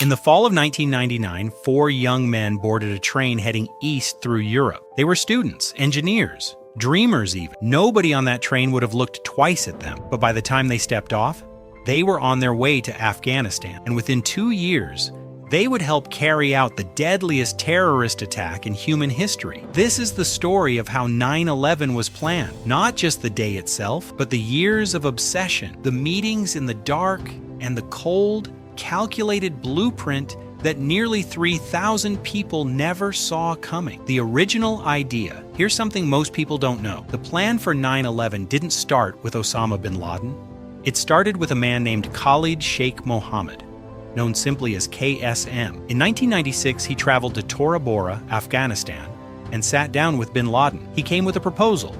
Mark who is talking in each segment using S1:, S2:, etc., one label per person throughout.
S1: In the fall of 1999, 4 young men boarded a train heading east through Europe. They were students, engineers, dreamers even. Nobody on that train would have looked twice at them, but by the time they stepped off, they were on their way to Afghanistan, and within 2 years, they would help carry out the deadliest terrorist attack in human history. This is the story of how 9/11 was planned. Not just the day itself, but the years of obsession, the meetings in the dark, and the cold, calculated blueprint that nearly 3,000 people never saw coming. The original idea. Here's something most people don't know. The plan for 9/11 didn't start with Osama Bin Laden. It started with a man named Khalid Sheikh Mohammed, known simply as KSM. In 1996, he traveled to Tora Bora, Afghanistan, and sat down with Bin Laden. He came with a proposal: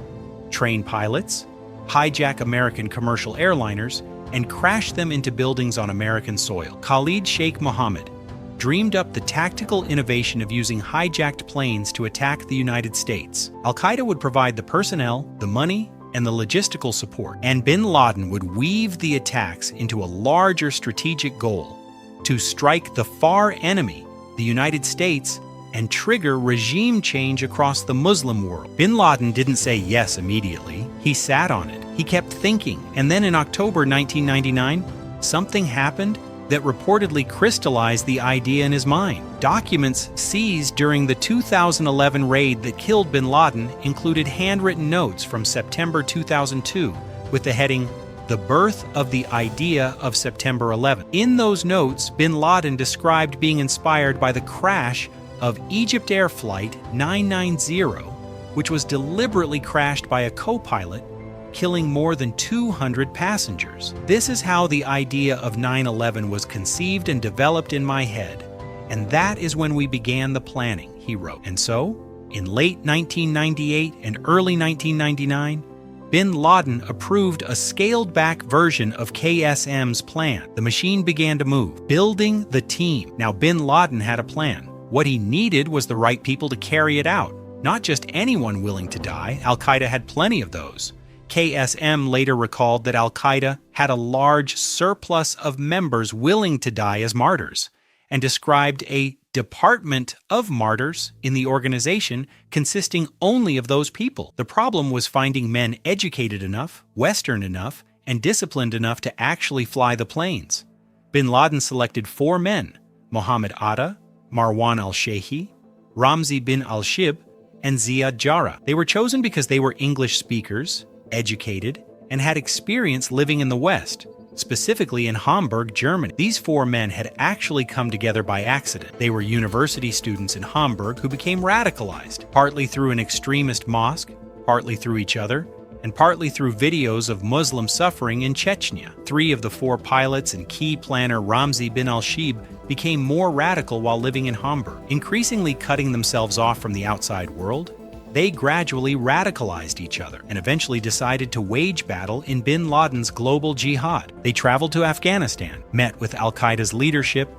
S1: train pilots, hijack American commercial airliners, and crash them into buildings on American soil. Khalid Sheikh Mohammed dreamed up the tactical innovation of using hijacked planes to attack the United States. Al-Qaeda would provide the personnel, the money, and the logistical support, and Bin Laden would weave the attacks into a larger strategic goal: to strike the far enemy, the United States, and trigger regime change across the Muslim world. Bin Laden didn't say yes immediately. He sat on it. He kept thinking. And then in October 1999, something happened that reportedly crystallized the idea in his mind. Documents seized during the 2011 raid that killed Bin Laden included handwritten notes from September 2002 with the heading, "The Birth of the Idea of September 11. In those notes, Bin Laden described being inspired by the crash of Egypt Air Flight 990, which was deliberately crashed by a co-pilot, killing more than 200 passengers. This is how the idea of 9/11 was conceived and developed in my head, and that is when we began the planning," he wrote. And so, in late 1998 and early 1999, Bin Laden approved a scaled-back version of KSM's plan. The machine began to move, building the team. Now, Bin Laden had a plan. What he needed was the right people to carry it out. Not just anyone willing to die. Al-Qaeda had plenty of those. KSM later recalled that Al-Qaeda had a large surplus of members willing to die as martyrs, and described a department of martyrs in the organization consisting only of those people. The problem was finding men educated enough, Western enough, and disciplined enough to actually fly the planes. Bin Laden selected 4 men: Mohammed Atta, Marwan al-Sheikhi, Ramzi bin al-Shib, and Ziad Jarrah. They were chosen because they were English speakers, educated, and had experience living in the West, specifically in Hamburg, Germany. These 4 men had actually come together by accident. They were university students in Hamburg who became radicalized, partly through an extremist mosque, partly through each other, and partly through videos of Muslim suffering in Chechnya. 3 of the 4 pilots and key planner Ramzi bin al-Shib became more radical while living in Hamburg. Increasingly cutting themselves off from the outside world, they gradually radicalized each other and eventually decided to wage battle in Bin Laden's global jihad. They traveled to Afghanistan, met with al-Qaeda's leadership,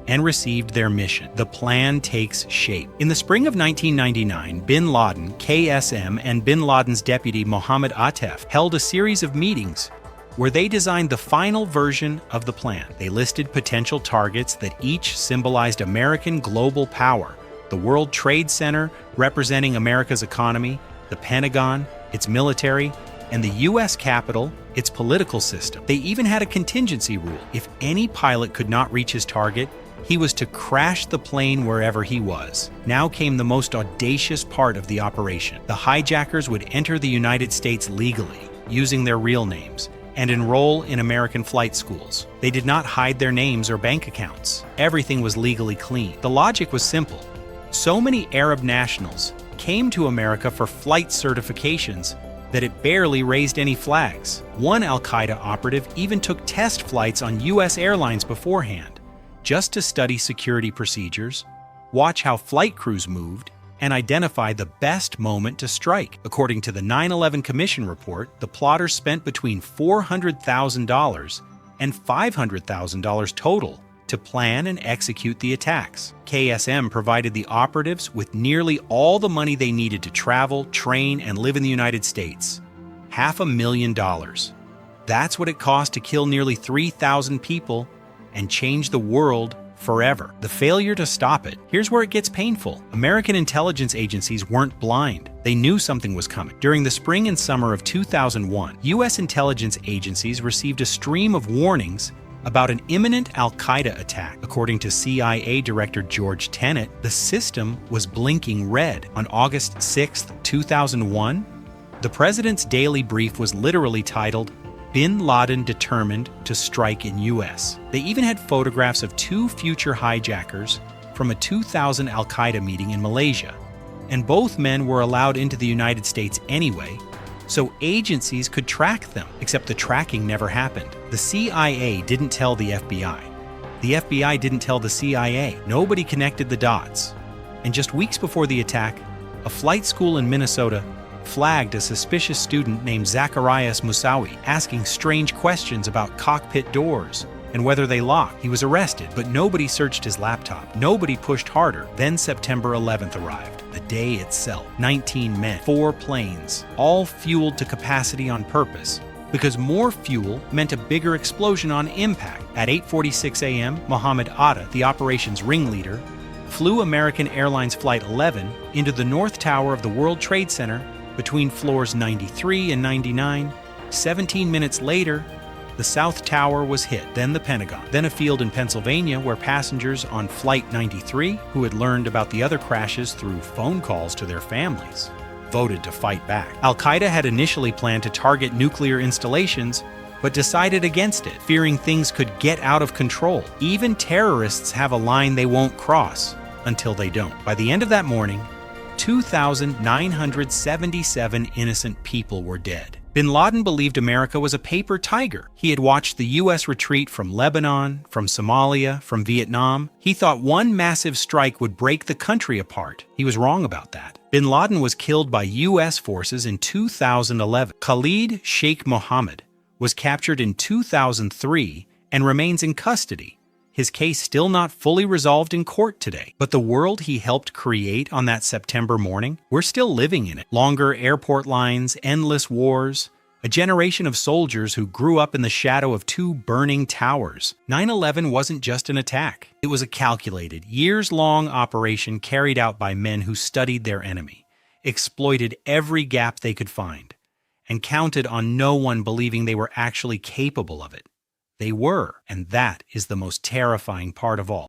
S1: and received their mission. The plan takes shape. In the spring of 1999, Bin Laden, KSM, and Bin Laden's deputy Mohammed Atef held a series of meetings where they designed the final version of the plan. They listed potential targets that each symbolized American global power: the World Trade Center, representing America's economy, the Pentagon, its military, and the U.S. Capitol, its political system. They even had a contingency rule. If any pilot could not reach his target, he was to crash the plane wherever he was. Now came the most audacious part of the operation. The hijackers would enter the United States legally, using their real names, and enroll in American flight schools. They did not hide their names or bank accounts. Everything was legally clean. The logic was simple. So many Arab nationals came to America for flight certifications that it barely raised any flags. One al-Qaeda operative even took test flights on U.S. airlines beforehand, just to study security procedures, watch how flight crews moved, and identify the best moment to strike. According to the 9/11 Commission report, the plotters spent between $400,000 and $500,000 total to plan and execute the attacks. KSM provided the operatives with nearly all the money they needed to travel, train, and live in the United States. $500,000. That's what it cost to kill nearly 3,000 people and change the world forever. The failure to stop it. Here's where it gets painful. American intelligence agencies weren't blind. They knew something was coming. During the spring and summer of 2001, U.S. intelligence agencies received a stream of warnings about an imminent al-Qaeda attack. According to CIA Director George Tenet, the system was blinking red. On August 6, 2001, the president's daily brief was literally titled, Bin Laden Determined to Strike in U.S. They even had photographs of 2 future hijackers from a 2000 al-Qaeda meeting in Malaysia. And both men were allowed into the United States anyway, so agencies could track them, except the tracking never happened. The CIA didn't tell the FBI. The FBI didn't tell the CIA. Nobody connected the dots. And just weeks before the attack, a flight school in Minnesota flagged a suspicious student named Zacharias Moussaoui, asking strange questions about cockpit doors and whether they locked. He was arrested, but nobody searched his laptop. Nobody pushed harder. Then September 11th arrived, the day itself. 19 men, 4 planes, all fueled to capacity on purpose, because more fuel meant a bigger explosion on impact. At 8:46 a.m., Mohammed Atta, the operations ringleader, flew American Airlines Flight 11 into the North Tower of the World Trade Center between floors 93 and 99. 17 minutes later, the South Tower was hit, then the Pentagon, then a field in Pennsylvania where passengers on Flight 93, who had learned about the other crashes through phone calls to their families, voted to fight back. Al-Qaeda had initially planned to target nuclear installations, but decided against it, fearing things could get out of control. Even terrorists have a line they won't cross until they don't. By the end of that morning, 2,977 innocent people were dead. Bin Laden believed America was a paper tiger. He had watched the U.S. retreat from Lebanon, from Somalia, from Vietnam. He thought one massive strike would break the country apart. He was wrong about that. Bin Laden was killed by U.S. forces in 2011. Khalid Sheikh Mohammed was captured in 2003 and remains in custody. His case still not fully resolved in court today. But the world he helped create on that September morning, we're still living in it. Longer airport lines, endless wars, a generation of soldiers who grew up in the shadow of 2 burning towers. 9/11 wasn't just an attack. It was a calculated, years-long operation carried out by men who studied their enemy, exploited every gap they could find, and counted on no one believing they were actually capable of it. They were, and that is the most terrifying part of all.